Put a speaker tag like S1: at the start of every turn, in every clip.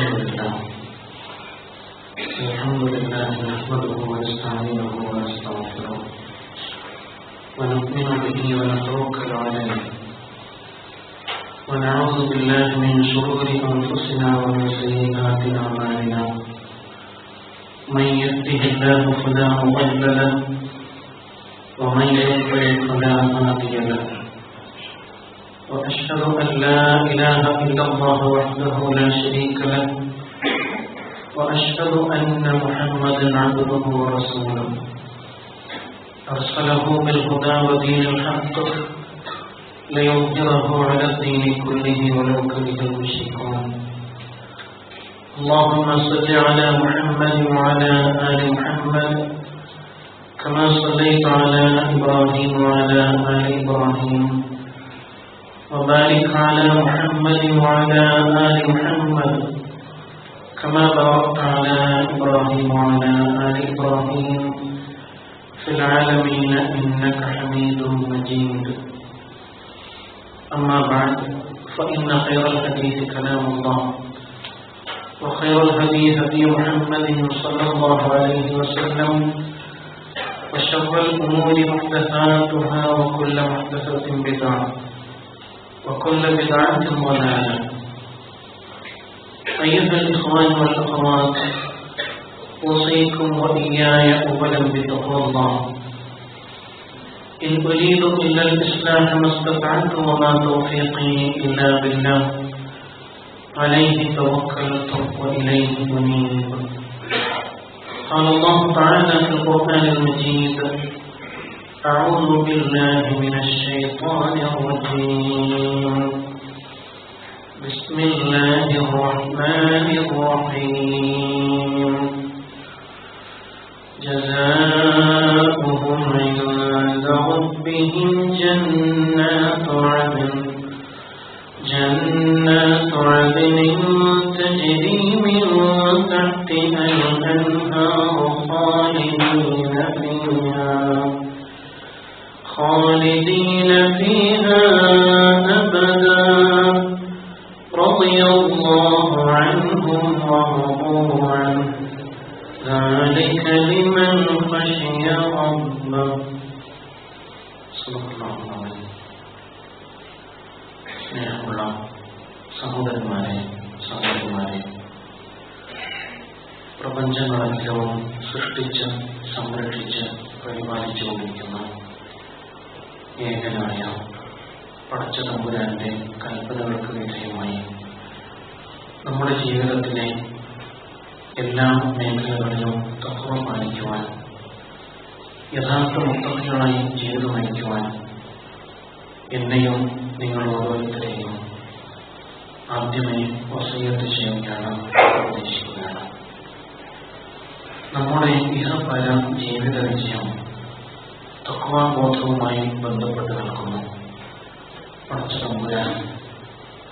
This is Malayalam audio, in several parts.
S1: الحمد لله نحمده ونستعينه ونستغفره ونؤمن به ونتوكل عليه ونعوذ بالله من شرور أنفسنا ومن سيئات أعمالنا من يهده الله فلا مضل له ومن يضلل فلا هادي له وأشهد أن لا إله إلا الله وحده لا شريك له وأشهد أن محمدا عبده ورسوله أرسله بالهدى ودين الحق ليظهره على الدين كله ولو كره المشركون اللهم صل على محمد وعلى آل محمد كما صليت على إبراهيم وعلى آل إبراهيم وبارك على محمد وعلى آل محمد كما باركت على إبراهيم وعلى آل إبراهيم في العالمين إنك حميد مجيد أما بعد فإن خير الحديث كلام الله وخير الهدي هدي محمد صلى الله عليه وسلم وشر الأمور محدثاتها وكل محدثة بدعة وكل بدعة ضلالة أيها الإخوان والأخوات أوصيكم وإياي أولا بتقوى الله إن أريد إلا الإصلاح ما استطعت وما توفيقي إلا بالله عليه توكلت وإليه أنيب قال الله تعالى في القرآن المجيد أعوذ بالله من الشيطان الرجيم بسم الله الرحمن الرحيم جزاؤهم عند ربهم جنات عدن تجري من تحتها الأنهار خالدين فيها أبدا رضي الله عنهم ورضوا عنه ذلك لمن خشي ربه صدق الله العظيم. സ്നേഹമുള്ള സഹോദരന്മാരെ സഹോദരിമാരെ, പ്രപഞ്ചങ്ങളെല്ലാം സൃഷ്ടിച്ച് സംരക്ഷിച്ച് പരിപാലിച്ചുകൊണ്ടിരിക്കുന്ന ഏകനായ പടച്ച തമ്പുരാന്റെ കൽപ്പനകൾക്ക് വിധേയമായി നമ്മുടെ ജീവിതത്തിലെ എല്ലാ മേഖലകളിലും തഖ്വ പാലിക്കുവാൻ, യഥാർത്ഥ മുത്തഖികളായി ജീവിതം നയിക്കുവാൻ എന്നെയും നിങ്ങൾ ഓരോരുത്തരെയും ആദ്യമേ വസിയ്യത്ത് ചെയ്യുകയാണ്, ഉപദേശിക്കുകയാണ്. നമ്മുടെ ഇഹപര ജീവിത വിജയം തഖ്വാബോധവുമായി ബന്ധപ്പെട്ട് നിൽക്കുന്നു. പടച്ച തമ്പുരാൻ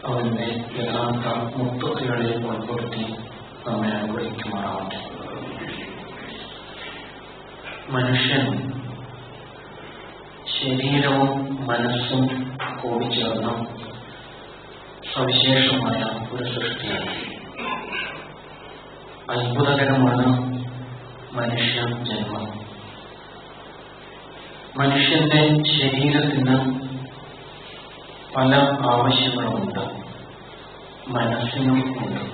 S1: അവന്റെ യഥാർത്ഥ മുത്തഖികളെ ഉൾപ്പെടുത്തി നമ്മെ അനുഗ്രഹിക്കുമാറാവട്ടെ. മനുഷ്യൻ ശരീരവും മനസ്സും കൂടിച്ചേർന്ന സവിശേഷമായ ഒരു സൃഷ്ടിയാണ്. അത്ഭുതകരമാണ് മനുഷ്യ ജന്മം. മനുഷ്യന്റെ ശരീരത്തിന് പല ആവശ്യങ്ങളുമുണ്ട്, മനസ്സിനും ഉണ്ട്.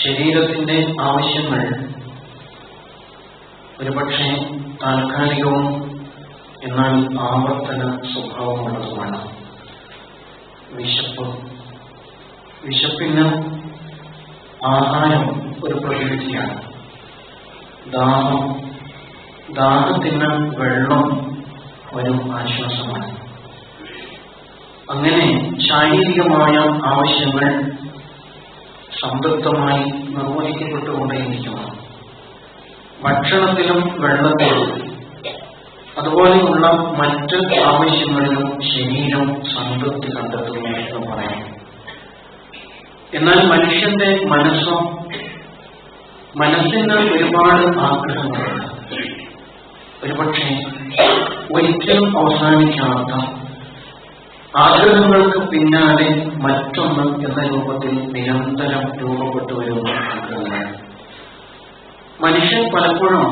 S1: ശരീരത്തിന്റെ ആവശ്യങ്ങൾ ഒരുപക്ഷെ താൽക്കാലികവും എന്നാൽ ആവർത്തന സ്വഭാവമുള്ളതുമാണ്. വിശപ്പിന് ആഹാരം ഒരു പ്രകൃതിയാണ്. ദാഹത്തിന് വെള്ളം ഒരു ആശ്വാസമാണ്. അങ്ങനെ ശാരീരികമായ ആവശ്യങ്ങൾ സംതൃപ്തമായി നിർവഹിക്കപ്പെട്ടുകൊണ്ടേയിരിക്കുന്നു. ഭക്ഷണത്തിലും വെള്ളത്തിലും അതുപോലെയുള്ള മറ്റ് ആവശ്യങ്ങളിലും ശരീരം സംതൃപ്തി കണ്ടെത്തുന്നു എന്ന് പറയാം. എന്നാൽ മനുഷ്യന്റെ മനസ്സിന് ഒരുപാട് ആഗ്രഹങ്ങളുണ്ട്. ഒരുപക്ഷെ ഒരിക്കലും അവസാനിക്കാത്ത ആഗ്രഹങ്ങൾക്ക് പിന്നാലെ മറ്റൊന്ന് എന്ന രൂപത്തിൽ നിരന്തരം രൂപപ്പെട്ടു വരുന്ന ആഗ്രഹങ്ങൾ. മനുഷ്യൻ പലപ്പോഴും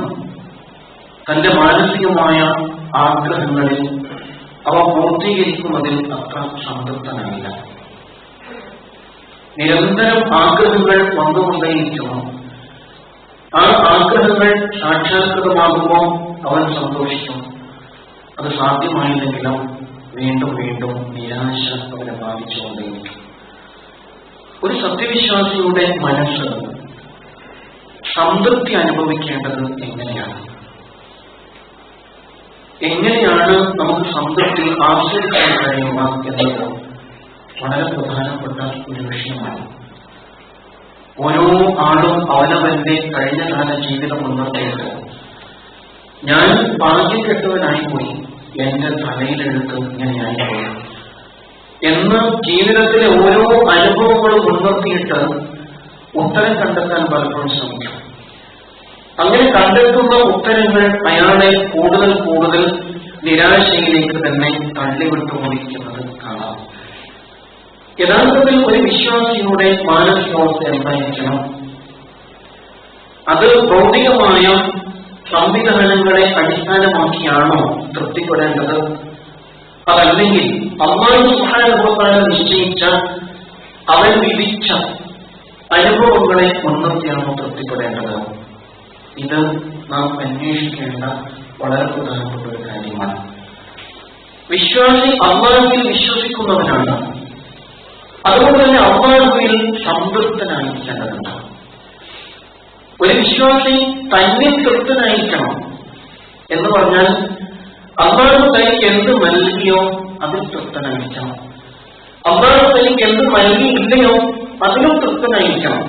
S1: തന്റെ മാനസികമായ ആഗ്രഹങ്ങളിൽ അവ പൂർത്തീകരിക്കുന്നതിൽ അത്ര സംതൃപ്തനായില്ല. നിരന്തരം ആഗ്രഹങ്ങൾ വന്നുകൊണ്ടേയിരിക്കുന്നു. ആ ആഗ്രഹങ്ങൾ സാക്ഷാത്കൃതമാകുമ്പോൾ അവൻ സന്തോഷിക്കും. അത് സാധ്യമായില്ലെങ്കിലും വീണ്ടും വീണ്ടും നിരാശ അവനെ ബാധിച്ചുകൊണ്ടേയിരിക്കും. ഒരു സത്യവിശ്വാസിയുടെ മനസ്സ് സംതൃപ്തി അനുഭവിക്കേണ്ടത് എങ്ങനെയാണ്? എങ്ങനെയാണ് നമുക്ക് സംതൃപ്തി ആസ്വദിക്കാൻ കഴിയുക എന്നത് വളരെ പ്രധാനപ്പെട്ട ഒരു വിഷയമാണ്. ഓരോ ആളും അവനവന്റെ കഴിഞ്ഞകാല ജീവിതം മുന്നോട്ടേക്ക് ഞാൻ ഭാഗ്യം കെട്ടവനായി പോയി, എന്റെ തലയിലെടുത്ത് ഇങ്ങനെയായി പോയി എന്ന് ജീവിതത്തിലെ ഓരോ അനുഭവങ്ങളും മുൻനിർത്തിയിട്ട് ഉത്തരം കണ്ടെത്താൻ പലപ്പോഴും ശ്രമിക്കും. അങ്ങനെ കണ്ടെത്തുന്ന ഉത്തരങ്ങൾ അയാളെ കൂടുതൽ കൂടുതൽ നിരാശയിലേക്ക് തന്നെ തള്ളിവിട്ടുകൊണ്ടിരിക്കുന്നത് കാണാം. യഥാർത്ഥത്തിൽ ഒരു വിശ്വാസിയുടെ മാനസികാവസ്ഥ എന്തായിരിക്കണം? അത് ഭൗതികമായ സംവിധാനങ്ങളെ അടിസ്ഥാനമാക്കിയാണോ തൃപ്തിപ്പെടേണ്ടത്? അതല്ലെങ്കിൽ അല്ലാഹു സുബ്ഹാനഹു വ തആല നിശ്ചയിച്ച അവൻ വിധിച്ച അനുഭവങ്ങളെ മുൻനിർത്തിയാണോ തൃപ്തിപ്പെടേണ്ടത്? ഇത് നാം അന്വേഷിക്കേണ്ട വളരെ പ്രധാനപ്പെട്ട ഒരു കാര്യമാണ്. വിശ്വാസി അല്ലാഹുവിൽ വിശ്വസിക്കുന്നവനാണ്. അതുകൊണ്ട് തന്നെ അല്ലാഹുവിൽ സംതൃപ്തനായിരിക്കേണ്ടതുണ്ട്. ഒരു വിശ്വാസി തന്നെ തൃപ്തനായിരിക്കണം എന്ന് പറഞ്ഞാൽ അല്ലാഹു തനിക്ക് എന്ത് നൽകിയോ അതിൽ തൃപ്തനായിരിക്കണം. അല്ലാഹു തനിക്ക് എന്ത് നൽകിയില്ലയോ അതിലും തൃപ്തനായിരിക്കണം.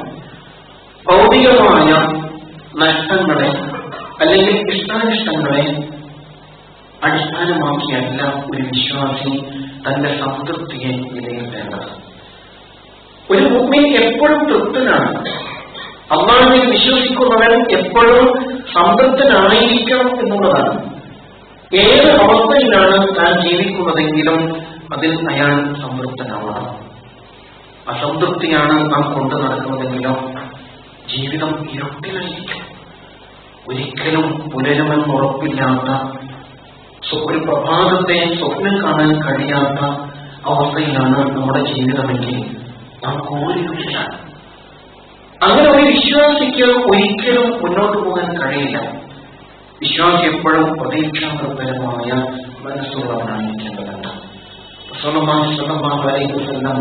S1: ഭൗതികമായ നഷ്ടങ്ങളെ അല്ലെങ്കിൽ ഇഷ്ടാനിഷ്ടങ്ങളെ അടിസ്ഥാനമാക്കിയല്ല ഒരു വിശ്വാസി തന്റെ സംതൃപ്തിയെ വിലയിരുത്തേണ്ടത്. ഒരു മുഅ്മിൻ എപ്പോഴും തൃപ്തനാണ്. അല്ലാഹുവിൽ വിശ്വസിക്കുന്നവൻ എപ്പോഴും സംതൃപ്തനായിരിക്കണം എന്നുള്ളതാണ്. ഏത് അവസ്ഥയിലാണ് താൻ ജീവിക്കുന്നതെങ്കിലും അതിൽ അയാൾ സംതൃപ്തനാവണം. അസംതൃപ്തിയാണ് നാം കൊണ്ടു നടക്കുന്നതെങ്കിലും ജീവിതം ഇരുട്ടിലായിരിക്കും. ഒരിക്കലും പുലരുമെന്ന് ഉറപ്പില്ലാത്ത ഒരു പ്രഭാതത്തെ സ്വപ്നം കാണാൻ കഴിയാത്ത അവസ്ഥയിലാണ് നമ്മുടെ ജീവിതമെങ്കിൽ നാം കോരിയിലാണ്. അങ്ങനെ ഒരു വിശ്വാസിക്ക് ഒരിക്കലും മുന്നോട്ട് പോകാൻ കഴിയില്ല. വിശ്വാസി എപ്പോഴും പ്രതീക്ഷാനിർഭരമായ മനസ്സുള്ളവനായിരിക്കേണ്ടതുണ്ട്. റസൂലുള്ളാഹി സ്വല്ലല്ലാഹു അലൈഹി വസല്ലം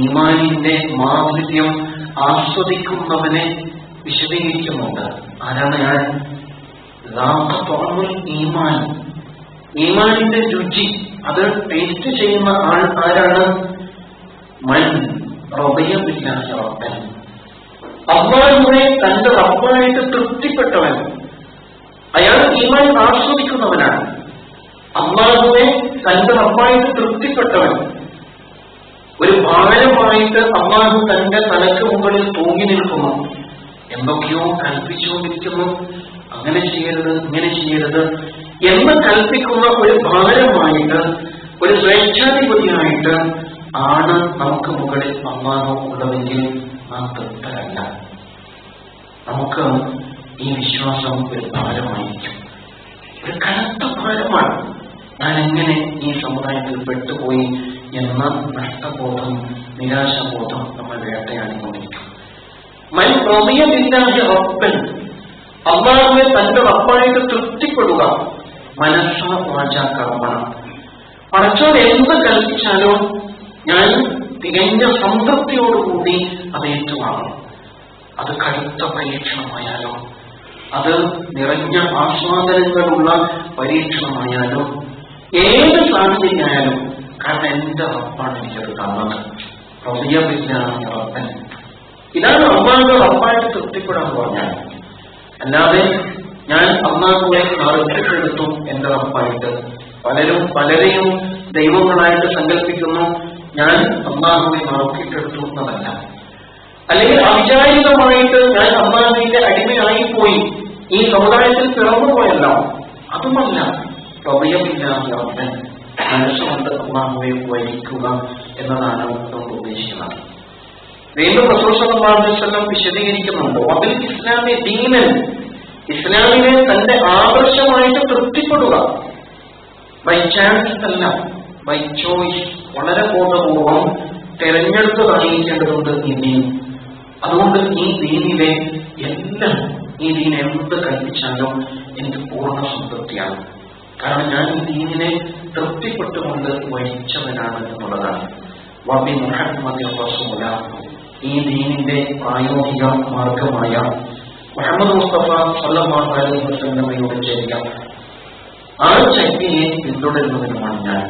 S1: ഈമാനിന്റെ മാധുര്യം ആസ്വദിക്കുന്നവനെ വിശദീകരിക്കുന്നുണ്ട്. ആരാണ് അയാൾ? ഈമാൻ, ഈമാനിന്റെ രുചി അത് ടേസ്റ്റ് ചെയ്യുന്ന ആൾ ആരാണ്? മൻ റളിയ ബില്ലാഹി റബ്ബൻ, അല്ലാഹുവിനെ തന്റെ റബ്ബായിട്ട് തൃപ്തിപ്പെട്ടവൻ. അയാൾ ഈമാൻ ആസ്വദിക്കുന്നവനാണ്. അല്ലാഹുവിനെ തന്റെ റബ്ബായിട്ട് തൃപ്തിപ്പെട്ടവൻ. ഒരു ഭാരമായിട്ട് അല്ലാഹു തന്റെ തലക്ക് മുകളിൽ തൂങ്ങി നിൽക്കുന്നു. എന്തൊക്കെയോ കൽപ്പിച്ചുകൊണ്ടിരിക്കുന്നു. അങ്ങനെ ചെയ്യരുത്, ഇങ്ങനെ ചെയ്യരുത് എന്ന് കൽപ്പിക്കുന്ന ഒരു ഭാരമായിട്ട്, ഒരു സ്വേച്ഛാധിപതിയായിട്ട് ആണ് നമുക്ക് മുകളിൽ അല്ലാഹു ഉള്ളതെങ്കിൽ നാം തൃപ്തരല്ല. നമുക്ക് ഈ വിശ്വാസം ഒരു ഭാരമായിരിക്കും, ഒരു കനത്ത ഭാരമാണ്. ഞാൻ എങ്ങനെ ഈ സമുദായത്തിൽ പെട്ടുപോയി എന്ന നഷ്ടബോധം, നിരാശബോധം നമ്മൾ വേട്ടയാടിക്കൊണ്ടിരിക്കും. മൻ റളിയ ബില്ലാഹി റബ്ബൻ, അല്ലാഹുവെ തന്റെ റബ്ബായിട്ട് തൃപ്തിപ്പെടുക. മനസ്സ വാച കർമ്മണ, പടച്ചോൻ എന്ത് കൽപ്പിച്ചാലോ ഞാൻ തികഞ്ഞ സംതൃപ്തിയോടുകൂടി അത് ഏറ്റുവാങ്ങും. അത് കടുത്ത പരീക്ഷണമായാലോ, അത് നിറഞ്ഞ ആസ്വാദനങ്ങളുള്ള പരീക്ഷണമായാലോ, ഏത് സാഹചര്യമായാലും, കാരണം എന്റെ റബ്ബാണ് എനിക്കത് തന്നത്. റളിയ ബില്ലാഹി റബ്ബൻ, ഇതാണ് അല്ലാഹുവിന്റെ റബ്ബായിട്ട് തൃപ്തിപ്പെടാൻ പറഞ്ഞാൽ. അല്ലാതെ ഞാൻ അല്ലാഹുവെ അറിഞ്ഞെടുത്തു എന്റെ റബ്ബായിട്ട്. പലരും പലരെയും ദൈവങ്ങളായിട്ട് സങ്കല്പിക്കുന്നു. ഞാൻ അല്ലാഹുവെ മറക്കിട്ടെടുത്തു എന്നതല്ല. അല്ലെങ്കിൽ അവിചാരിതമായിട്ട് ഞാൻ അല്ലാഹുവിന്റെ അടിമയായിപ്പോയി, ഈ സമുദായത്തിൽ പിറന്നുപോയല്ല, അതുമല്ല. റളിയ ബില്ലാഹി റബ്ബൻ, മനസ്സുകൊണ്ട് അല്ലാഹുവെ വരിക്കുക എന്നതാണ് നമ്മൾ ഉദ്ദേശിക്കുന്നത്. വീണ്ടും റസൂൽ സല്ലല്ലാഹു അലൈഹി വസല്ലം വിശദീകരിക്കുന്നുണ്ട്, വബിൽ ഇസ്ലാമി ദീനൻ, ഇസ്ലാമിനെ തന്റെ ആദർശമായിട്ട് തൃപ്തിപ്പെടുക. ബൈ ചാൻസ് അല്ല, ബൈ ചോയ്സ്, വളരെ ബോധപൂർവം തെരഞ്ഞെടുത്ത് തെളിയിക്കേണ്ടതുണ്ട് ഈ ദീൻ. അതുകൊണ്ട് ഈ ദീനിലെ എല്ലാം, ഈ ദീൻ എന്ത് കൽപ്പിച്ചാലും എനിക്ക് പൂർണ്ണ സംതൃപ്തിയാണ്. കാരണം ഞാൻ ഈ ദീനിനെ തൃപ്തിപ്പെട്ടുകൊണ്ട് വഹിച്ചവനാണ് എന്നുള്ളതാണ്. വബി മുഹമ്മദ് റസൂല, ഈ ദീനിന്റെ പ്രായോഗിക മാർഗമായ മുഹമ്മദ് മുസ്തഫ സല്ലല്ലാഹു അലൈഹി വസല്ലമയോട് ചേരുക, ആ ചര്യയെ പിന്തുടരുന്നതിനുമാണ് ഞാൻ.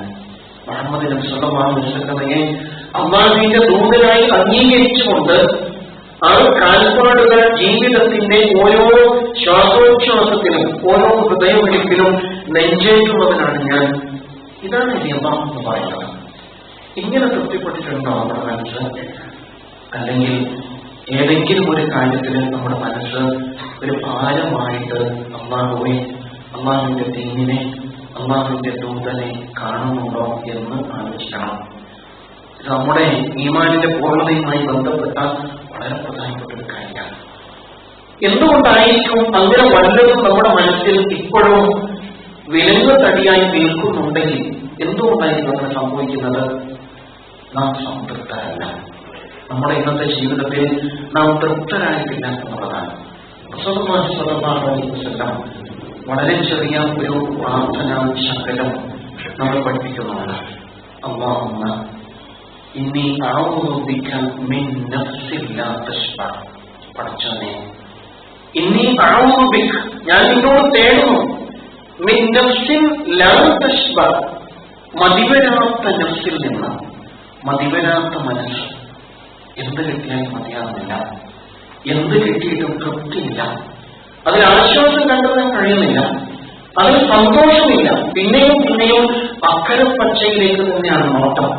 S1: മുഹമ്മദ് നബി സല്ലല്ലാഹു അലൈഹി വസല്ലമയെ അല്ലാഹുവിന്റെ ദൂതനായി അംഗീകരിച്ചുകൊണ്ട് ആ കാൽപ്പാടുകൾ ജീവിതത്തിന്റെ ഓരോ ശ്വാസോച്ഛ്വാസത്തിലും ഓരോ ഹൃദയമിടിപ്പിലും നെഞ്ചേറ്റുന്നവനാണ് ഞാൻ. ഇതാണ് നിയമം എന്ന് പറയുന്നത്. ഇങ്ങനെ തൃപ്തിപ്പെട്ടിട്ടുണ്ടോ നമ്മുടെ മനസ്സ്? അല്ലെങ്കിൽ ഏതെങ്കിലും ഒരു കാര്യത്തിൽ നമ്മുടെ മനസ്സ് ഒരു ഭാരമായിട്ട് അല്ലാഹുവെ, അല്ലാഹുവിന്റെ ദീനിനെ, അല്ലാഹുവിന്റെ ദൂതനെ കാണുന്നുണ്ടോ എന്ന് ആലോചിക്കണം. ഇത് നമ്മുടെ ഈമാനിന്റെ പൂർണ്ണതയുമായി ബന്ധപ്പെട്ട വളരെ പ്രധാനപ്പെട്ട ഒരു കാര്യമാണ്. എന്തുകൊണ്ടായിരിക്കും അങ്ങനെ വല്ലതും നമ്മുടെ മനസ്സിൽ ഇപ്പോഴും വിലങ്ങ് തടിയായി നിൽക്കുന്നുണ്ടെങ്കിൽ എന്തുകൊണ്ടായിരിക്കും അങ്ങനെ സംഭവിക്കുന്നത്? നാം സംതൃപ്തരല്ല. നമ്മുടെ ഇന്നത്തെ ജീവിതത്തിൽ നാം തൃപ്തരായിട്ടില്ല എന്നുള്ളതാണ്. റസൂലുള്ളാഹി സ്വല്ലല്ലാഹു അലൈഹി വസല്ലം വളരെ ചെറിയ ഒരു പ്രാർത്ഥനാ ശകലം നമ്മൾ പഠിപ്പിക്കുന്നുണ്ട്. അല്ലാഹുമ്മ ഇന്നി അഊദു ബിക മിൻ നഫ്സിൻ ലാ തശ്ബഅ, പടച്ചവനേ ഇന്നി അഊദു ബിക, ഞാൻ നിന്നോട് തേടുന്നു, മിൻ നഫ്സിൻ ലാ തശ്ബഅ, മതിവരാത്ത നഫ്സിൽ നിന്ന്, മതിവരാത്ത മനസ്സ്. എന്ത് കിട്ടിയാലും മതിയാകുന്നില്ല, എന്ത് കിട്ടിയിട്ടും തൃപ്തിയില്ല, അതിൽ ആശ്വാസം കണ്ടെത്താൻ കഴിയുന്നില്ല, അതിൽ സന്തോഷമില്ല, പിന്നെയും പിന്നെയും അക്കരെ പച്ചയിലേക്ക് തന്നെയാണ് നോട്ടം.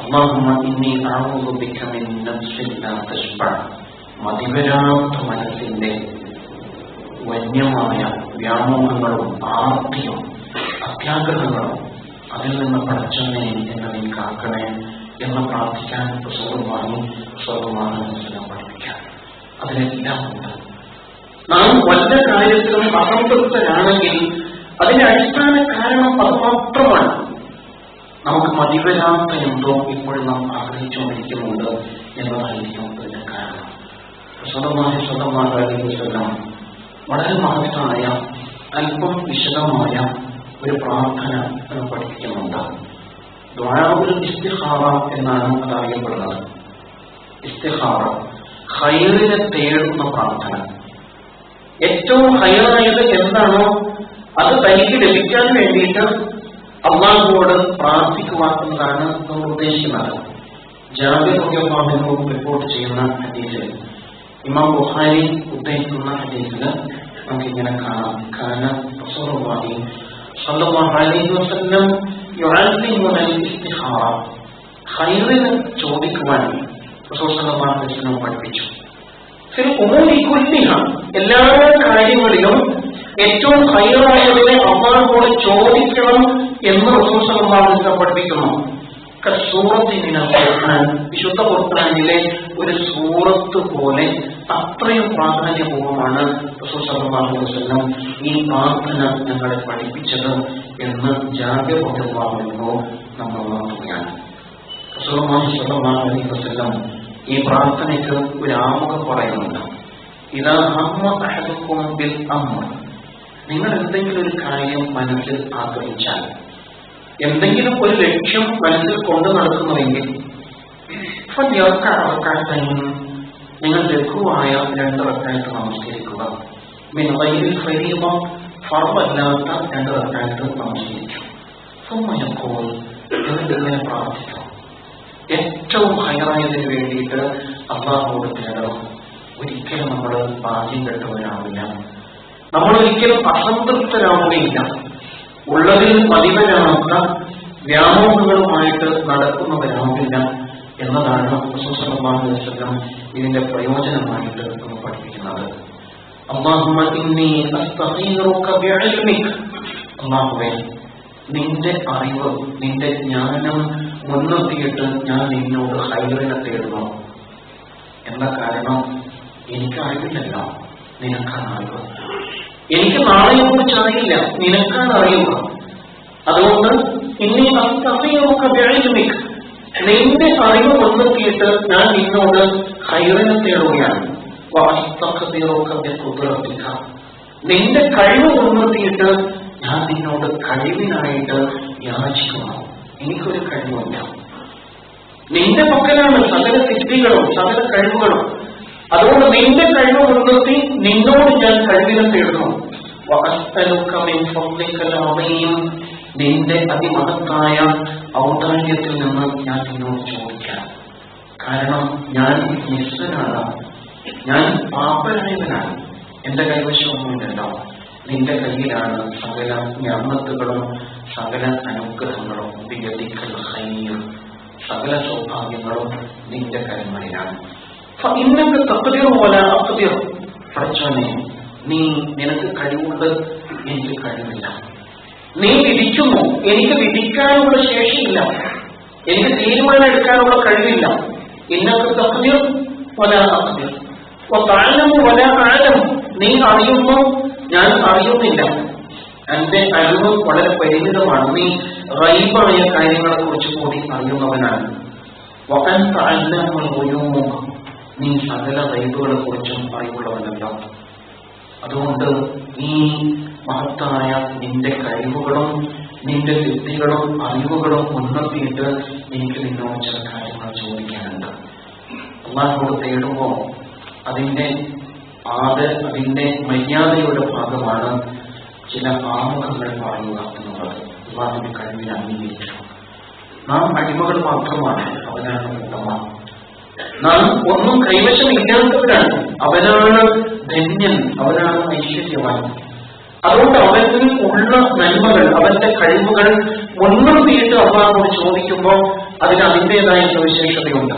S1: അല്ലാഹുമ്മ ഇന്നി അഊദു ബിക മിൻ നഫ്സിൻ ലാ തശ്ബഅ, മതിവരാത്ത മനസ്സിന്റെ വന്യമായ വ്യാമോഹങ്ങളും ആർത്തിയും അത്യാഗ്രഹങ്ങളും അതിൽ നിന്ന് പടച്ചവനെ എന്നെ നീ കാക്കണേ എന്ന് പ്രാർത്ഥിക്കാൻ റസൂലുള്ളാഹി സ്വല്ലല്ലാഹു അലൈഹി വസല്ലം പഠിപ്പിക്കാൻ. അതിലെല്ലാം ഉണ്ട്. നാം വല്ല കാര്യത്തിലും അസംതൃപ്തരാണെങ്കിൽ അതിന്റെ അടിസ്ഥാന കാരണം അത് മാത്രമാണ്. നമുക്ക് മതിവരാത്ത എന്തോ ഇപ്പോഴും നാം ആഗ്രഹിച്ചുകൊണ്ടിരിക്കുന്നുണ്ട് എന്നതായിരിക്കും അതിന്റെ കാരണം. റസൂലുള്ളാഹി സ്വല്ലല്ലാഹു അലൈഹി വസല്ലം വളരെ മഹത്തായ അല്പം വിശദമായ ഒരു പ്രാർത്ഥന പഠിപ്പിക്കുന്നുണ്ട്. ദുആഉൽ ഇസ്തിഖാറ എന്നാണ് അത് അറിയപ്പെടുന്നത്. ഇസ്തിഖാറ, ഖൈറിനെ തേടുന്ന പ്രാർത്ഥന. ഏറ്റവും ഖൈറായത് എന്താണോ അത് തനിക്ക് ലഭിക്കാൻ വേണ്ടിയിട്ട് അല്ലാഹുവോട് പ്രാർത്ഥിക്കുക എന്നതാണ് നമ്മൾ ഉദ്ദേശിക്കുന്നത്. ജാബിർ റളിയല്ലാഹു അൻഹു റിപ്പോർട്ട് ചെയ്യുന്ന ഹദീസിൽ, ഇമാം ബുഖാരി ഉദ്ധരിക്കുന്ന ഹദീസിൽ നമുക്കിങ്ങനെ കാണാം, കാന റസൂലുള്ളാഹി സ്വല്ലല്ലാഹു അലൈഹി വസല്ലം യുഅല്ലിമുന ഇസ്തിഖാറ, ഖൈറിനെ ചോദിക്കുവാൻ റസൂൽ സ്വല്ലല്ലാഹു അലൈഹി വസല്ലം പഠിപ്പിച്ചു. ഫിൽ ഉമൂരി കുല്ലിഹ, എല്ലാ കാര്യങ്ങളിലും ഏറ്റവും ഖൈറായതിനെ അല്ലാഹുവോട് ചോദിക്കണം എന്ന് റസൂൽ സ്വല്ലല്ലാഹു അലൈഹി വസല്ലം പഠിപ്പിക്കുന്നു. കസൂറത്തി മിനൽ ഖുർആൻ, വിശുദ്ധ ഖുർആനിലെ ഒരു സൂറത്ത് പോലെ അത്രയും പ്രാധാന്യപൂർവമാണ് റസൂൽ സല്ലല്ലാഹു അലൈഹി വസല്ലം ഈ പ്രാർത്ഥന ഞങ്ങളെ പഠിപ്പിച്ചത് എന്ന് ജാബിർ റളിയല്ലാഹു അൻഹു നമ്മൾ ഓർക്കുകയാണ്. റസൂലുള്ളാഹി സ്വല്ലല്ലാഹു അലൈഹി വസല്ലം ഈ പ്രാർത്ഥനയ്ക്ക് ഒരു ആമുഖം പറയുന്നുണ്ട്. ഇദാ ഹമ്മ അഹദുക്കും ബിൽ അംർ, നിങ്ങൾ എന്തെങ്കിലും ഒരു കാര്യം മനസ്സിൽ ആഗ്രഹിച്ചാൽ, എന്തെങ്കിലും ഒരു ലക്ഷ്യം മനസ്സിൽ കൊണ്ടു നടക്കുന്നുവെങ്കിൽ നിങ്ങൾ ലഘുവായ 2 റക്അത്ത് നമസ്കരിക്കുക. മിൻ ഗൈരിൽ ഫരീദ, ഫർളല്ലാത്ത 2 റക്അത്ത് നമസ്കരിക്കും. സുമ്മയഖൂൽ, എന്നിട്ട് പ്രാർത്ഥിക്കും. ഏറ്റവും ഹൈറായതിന് വേണ്ടിയിട്ട് അല്ലാഹുവോട് തേടണം. ഒരിക്കലും നമ്മൾ ഭാഗ്യം കെട്ടവരാവില്ല, നമ്മൾ ഒരിക്കലും അസംതൃപ്തരാവുകയില്ല, ഉള്ളതിൽ മതിവരാത്ത വ്യാമോഹങ്ങളുമായിട്ട് നടക്കുന്നവരാവില്ല എന്നതാണ് റസൂൽ സല്ലല്ലാഹു അലൈഹി വസല്ലം ഇതിന്റെ പ്രയോജനമായിട്ട് നമ്മൾ പഠിപ്പിക്കുന്നത്. അല്ലാഹുമ്മ ഇന്നി അസ്തഗീറുക ബിഇൽമിക, അല്ലാഹുവേ നിന്റെ അറിവ്, നിന്റെ ജ്ഞാനം മുൻനിർത്തിയിട്ട് ഞാൻ നിന്നോട് ഹൈറിനെ തേടുന്നു. എന്താ കാരണം? എനിക്ക് അറിയില്ലല്ലോ, നിനക്കാണ് അറിവ്. എനിക്ക് നാളെയെ കുറിച്ച് അറിയില്ല, നിനക്കാണ് അറിയുക. അതുകൊണ്ട് ഇനി അത്തറിയൊക്കെ വ്യാഴമിക്ക് നിന്റെ അറിവ് മുൻനിർത്തിയിട്ട് ഞാൻ നിന്നോട് ഹൈറിനെ തേടുകയാണ്. നിന്റെ കഴിവ് മുൻനിർത്തിയിട്ട് ഞാൻ നിന്നോട് കഴിവിനായിട്ട് യാചിക്കുന്നു. എനിക്കൊരു കഴിവില്ല, നിന്റെ പക്കലാണ് സകല സിദ്ധികളും സകല കഴിവുകളും. അതുകൊണ്ട് നിന്റെ കഴിവ് മുൻനിർത്തി നിന്നോട് ഞാൻ കഴിവിനെ തേടുന്നു. നിന്റെ അതിമഹത്തായ ഔദാര്യത്തിൽ നിന്ന് ഞാൻ നിന്നോട് ചോദിക്കാം. കാരണം ഞാൻ നിസ്സനാണ്, ഞാൻ പാപരായവനാണ്, എന്റെ കൈവശമൊന്നുമില്ലല്ലോ. നിന്റെ കയ്യിലാണ് സകല ഞാമത്തുകളും സകല അനുഗ്രഹങ്ങളും. സകല സൗഭാഗ്യങ്ങളും നിന്റെ കരങ്ങളിലാണ്. ഇന്നൊക്കെ തപ്പതിയോ പോലെ അപ്പതിയോ പഠിച്ചോനെ, നീ നിനക്ക് കഴിവുണ്ട്, എനിക്ക് കഴിവില്ല. നീ വിധിക്കുന്നു, എനിക്ക് വിധിക്കാനുള്ള ശേഷിയില്ല, എനിക്ക് തീരുമാനം എടുക്കാനുള്ള കഴിവില്ല. ഇന്നൊക്കെ തപ്പതിയോ പോലെ അപ്പതിയോ താഴമോ വല ആഴം. നീ അറിയുന്നു, ഞാൻ അറിയുന്നില്ല. എന്റെ അറിവ് വളരെ പരിമിതമാണ്. നീ റൈബായ കാര്യങ്ങളെ കുറിച്ച് കൂടി അറിയുന്നവനാണ്. നീ സകല റൈബുകളെ കുറിച്ചും അറിവുള്ളവനല്ല. അതുകൊണ്ട് ഈ മഹത്തായ നിന്റെ കഴിവുകളും നിന്റെ സിദ്ധികളും അറിവുകളും മുൻനിർത്തിയിട്ട് എനിക്ക് നിന്നോട് ചില കാര്യങ്ങൾ ചോദിക്കാനുണ്ട്. അല്ലാഹുവോട് തേടുമ്പോൾ അതിന്റെ മര്യാദയുടെ ഭാഗമാണ് ചില ആമുഖങ്ങൾ പറയുക എന്നുള്ളത്. അല്ലാഹുവിന്റെ കഴിവിനെ അംഗീകരിക്കണം. നാം അടിമകൾ മാത്രമാണ്, അവനാണ് ഉത്തമ. നാം ഒന്നും കൈവശമില്ലാത്തവരാണ്, അവനാണ് ധന്യൻ, അവനാണ് ഐശ്വര്യവാൻ. അതുകൊണ്ട് അവനിൽ ഉള്ള നന്മകൾ, അവന്റെ കഴിവുകൾ മുൻനിർത്തിയിട്ട് അള്ളാഹുവോട് ചോദിക്കുമ്പോൾ അതിന് അതിൻ്റെതായ സവിശേഷതയുണ്ട്.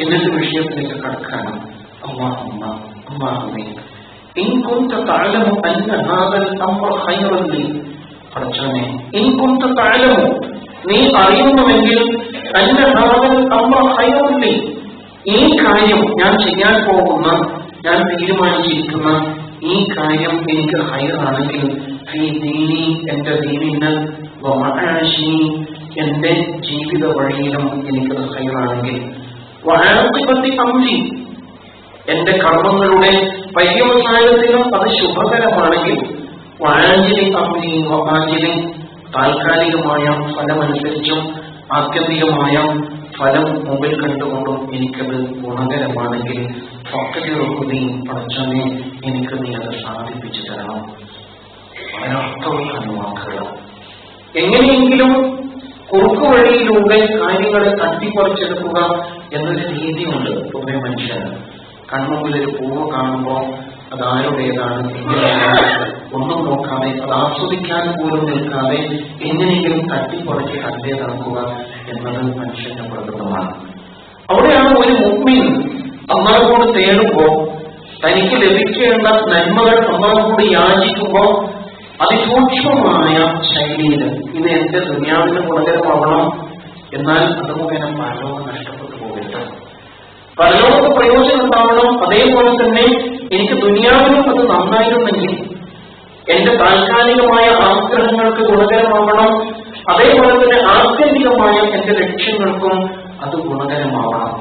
S1: എന്നിട്ട് വിഷയത്തിലേക്ക് കടക്കാനും നീ അറിയുന്നുവെങ്കിൽ ഈ കാര്യം ഞാൻ ചെയ്യാൻ പോകുന്ന, ഞാൻ തീരുമാനിച്ചിരിക്കുന്ന ഈ കാര്യം എനിക്ക് ഹൈറാണെങ്കിൽ, എന്റെ ദീനിന്, എന്റെ ജീവിത വഴിയിലും എനിക്കത് ഹൈറാണെങ്കിൽ, എന്റെ കർമ്മങ്ങളുടെ പര്യവസാനത്തിലും അത് ശുഭകരമാണെങ്കിൽ, താൽക്കാലികമായ ഫലമനുസരിച്ചും ആത്യന്തികമായ ഫലം മുമ്പിൽ കണ്ടുകൊണ്ടും എനിക്കത് ഗുണകരമാണെങ്കിൽ, പഠിച്ചനെ എനിക്ക് നീ അത് സാധിപ്പിച്ചു തരണം. അതിനർത്ഥമുള്ള വാക്കുകൾ. എങ്ങനെയെങ്കിലും കുറുക്കു വഴിയിലൂടെ കാര്യങ്ങളെ തട്ടിപ്പറിച്ചെടുക്കുക എന്നൊരു രീതിയുണ്ട് പൊതുവെ മനുഷ്യന്. കൺമുമ്പിൽ ഒരു പൂവ് കാണുമ്പോൾ അതാരുടേതാണ്, എങ്ങനെയാണ് ഒന്നും നോക്കാതെ, അത് ആസ്വദിക്കാൻ പോലും നിൽക്കാതെ എങ്ങനെയെങ്കിലും തട്ടിപ്പറിച്ച് തന്റേതാക്കുക എന്നത് മനുഷ്യന്റെ പ്രകൃതമാണ്. അവിടെയാണ് ഒരു മുഅ്മിൻ അല്ലാഹുവോട് തേടുമ്പോൾ, തനിക്ക് ലഭിക്കേണ്ട നന്മകൾ അല്ലാഹുവോട് യാചിക്കുമ്പോൾ അതിസൂക്ഷ്മമായ ശൈലിയിൽ ഇത് എന്റെ ദുനിയാവിന് ഗുണകരമാവണം, എന്നാൽ അത് മുഖേന പരലോകം നഷ്ടപ്പെട്ടു പോകരുത്, പരലോക പ്രയോജനം ഉണ്ടാവണം. അതേപോലെ തന്നെ എനിക്ക് ദുനിയാവിനും അത് നന്നായിരുന്നെങ്കിൽ എന്റെ താൽക്കാലികമായ ആഗ്രഹങ്ങൾക്ക് ഗുണകരമാവണം, അതേപോലെ തന്നെ ആത്യന്തികമായ എന്റെ ലക്ഷ്യങ്ങൾക്കും അത് ഗുണകരമാവണം.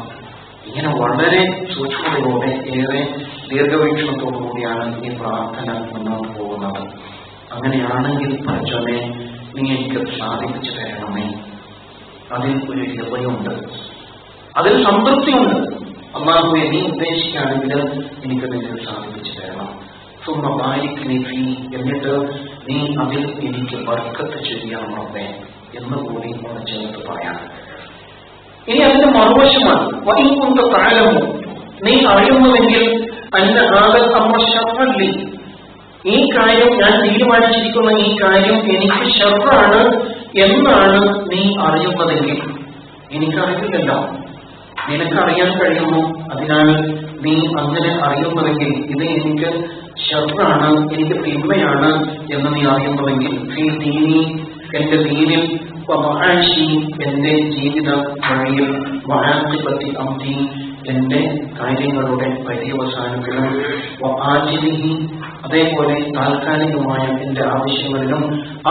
S1: ഇങ്ങനെ വളരെ സൂക്ഷ്മതയോടെ, ഏറെ ദീർഘവീക്ഷണത്തോടുകൂടിയാണ് ഈ പ്രാർത്ഥന മുന്നോട്ട് പോകുന്നത്. അങ്ങനെയാണെങ്കിൽ പഠിച്ചോനെ നീ എനിക്കത് സാധിപ്പിച്ചു തരണമേ. അതിൽ ഒരു ഇളവുണ്ട്, അതിൽ സംതൃപ്തിയുണ്ട്. അല്ലാഹുവേ, നീ ഉദ്ദേശിക്കുകയാണെങ്കിൽ എനിക്കത് എനിക്ക് സാധിപ്പിച്ചു തരണം. എന്നിട്ട് നീ അതിൽ എനിക്ക് ബർക്കത്ത് ചെയ്യണം റബ്ബേ എന്നുകൂടി ഒന്ന് ചേർത്ത് പറയാം. ഇനി അതിന്റെ മറുവശമാണ്, വൈകുന്ത താഴമോ, നീ അറിയുന്നുവെങ്കിൽ അന്റെ ആകത്തമ്മി, ഈ കാര്യം ഞാൻ തീരുമാനിച്ചിരിക്കുന്ന ഈ കാര്യം എനിക്ക് ശർറാണ് എന്നാണ് നീ അറിയുന്നതെങ്കിൽ, എനിക്കറിയില്ലല്ലോ, നിനക്കറിയാൻ കഴിയുന്നു. അതിനാൽ നീ അങ്ങനെ അറിയുന്നുവെങ്കിൽ, ഇത് എനിക്ക് ശർറാണ്, എനിക്ക് തിന്മയാണ് എന്ന് നീ അറിയുന്നുവെങ്കിൽ, എന്റെ ദീനിൽ, വമആശി എന്റെ ജീവിത വഴിയിൽ, വആഖിബത്തി അംരി എന്റെ കാര്യങ്ങളുടെ പര്യവസാനത്തിലും, വആജിലിഹി അതേപോലെ താൽക്കാലികമായ എന്റെ ആവശ്യങ്ങളിലും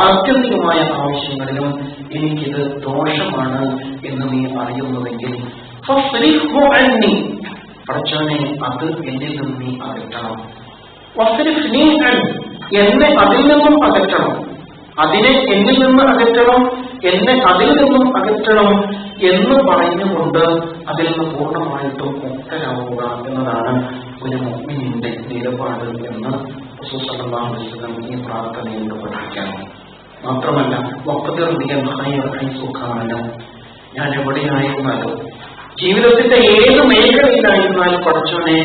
S1: ആത്യന്തികമായ ആവശ്യങ്ങളിലും എനിക്കിത് ദോഷമാണ് എന്ന് നീ അറിയുന്നുവെങ്കിൽ ഫസ്രിഫ്ഹു അന്നി പടച്ചവനെ അത് എന്നിൽ നിന്ന് നീ അകറ്റണം. വസ്രിഫ്നി അൻ എന്നെ അതിൽ നിന്നും അകറ്റണം, അതിനെ എന്നിൽ നിന്ന് അകറ്റണം, എന്നെ അതിൽ നിന്നും അകറ്റണം എന്ന് പറഞ്ഞുകൊണ്ട് അതിൽ നിന്ന് പൂർണ്ണമായിട്ടും മുക്തരാവുക എന്നതാണ് ഒരു മുഅ്മിനിന്റെ നിലപാട് എന്ന് റസൂൽ സല്ലല്ലാഹു അലൈഹി വസല്ലം ഈ പ്രാർത്ഥനയോട് പഠിപ്പിക്കണം. മാത്രമല്ല വഖ്ദിർ ലിയൽ ഖൈറ ഹൈസു കാന, ഞാൻ എവിടെയായിരുന്നാലും ജീവിതത്തിന്റെ ഏത് മേഖലയിലായിരുന്നാലും പടച്ചവനെ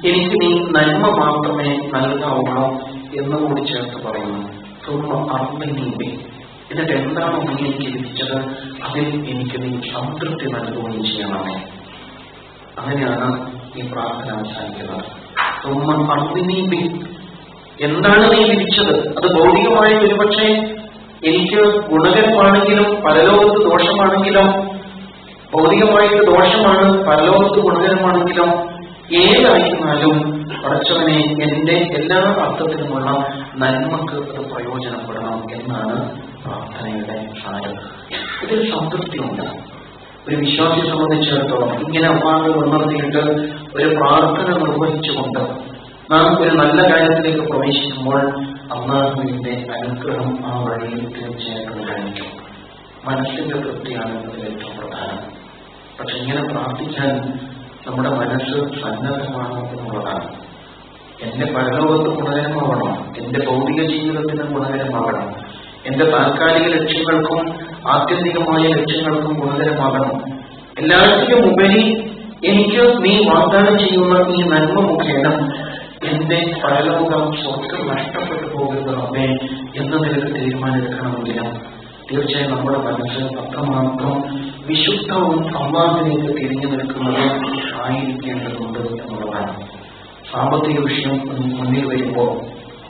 S1: എനിക്ക് നീ നന്മ മാത്രമേ നൽകാവൂ എന്നുകൂടി ചേർത്ത് പറയുന്നു. എന്നിട്ട് എന്താണോ നീ എനിക്ക് ലഭിച്ചത് അതിൽ എനിക്ക് നീ സംതൃപ്തി നൽകുകയും ചെയ്യണമേ. അങ്ങനെയാണ് ഈ പ്രാർത്ഥന അവസാനിക്കുന്നത്. എന്താണ് നീ ലഭിച്ചത്? അത് ഭൗതികമായ ഒരുപക്ഷെ എനിക്ക് ഗുണകരമാണെങ്കിലും പരലോകത്ത് ദോഷമാണെങ്കിലും, ഭൗതികമായിട്ട് ദോഷമാണ് പരലോകത്ത് ഗുണകരമാണെങ്കിലും, ഏതായിരുന്നാലും പടച്ചവനെ എന്റെ എല്ലാ അർത്ഥത്തിലുമുള്ള നന്മക്ക് അത് പ്രയോജനപ്പെടണം എന്നാണ് പ്രാർത്ഥനയുടെ സാരം. ഇതിൽ സംതൃപ്തിയുണ്ട്. ഒരു വിശ്വാസിയെ സംബന്ധിച്ചിടത്തോളം ഇങ്ങനെ അള്ളാഹു ഉണർത്തിയിട്ട് ഒരു പ്രാർത്ഥന നിർവഹിച്ചുകൊണ്ട് നാം ഒരു നല്ല കാര്യത്തിലേക്ക് പ്രവേശിക്കുമ്പോൾ അള്ളാഹുവിന്റെ അനുഗ്രഹം ആ വഴിയിൽ തീർച്ചയായിട്ടും ഉണ്ടായിരിക്കും. മനസ്സിന്റെ തൃപ്തിയാണ് അതിൽ ഏറ്റവും പ്രധാനം. പക്ഷെ ഇങ്ങനെ പ്രാർത്ഥിക്കാൻ നമ്മുടെ മനസ്സ് സന്നദ്ധമാണോ എന്നുള്ളതാണ്. എന്റെ പരലോകത്ത് ഗുണകരമാവണം, എന്റെ ഭൗതിക ജീവിതത്തിന് ഗുണകരമാകണം, എന്റെ താൽക്കാലിക ലക്ഷ്യങ്ങൾക്കും ആത്യന്തികമായ ലക്ഷ്യങ്ങൾക്കും ഗുണകരമാകണം. എല്ലാത്തിനും ഉപരി എനിക്ക് നീ വാഗ്ദാനം ചെയ്യുന്ന ഈ നന്മ മുഖേന എന്റെ പരലോകം സ്വർഗം നഷ്ടപ്പെട്ടു പോകരുത് റബ്ബേ എന്ന നിലക്ക് തീരുമാനമെടുക്കണമെങ്കിലും തീർച്ചയായും നമ്മുടെ മനസ്സ് അത്രമാത്രം വിശുദ്ധവും അള്ളാഹുവിലേക്ക് തിരിഞ്ഞു നിൽക്കുന്നത് ആയിരിക്കേണ്ടതുണ്ട് എന്നുള്ളതാണ്. സാമ്പത്തിക വിഷയം മുന്നിൽ വരുമ്പോൾ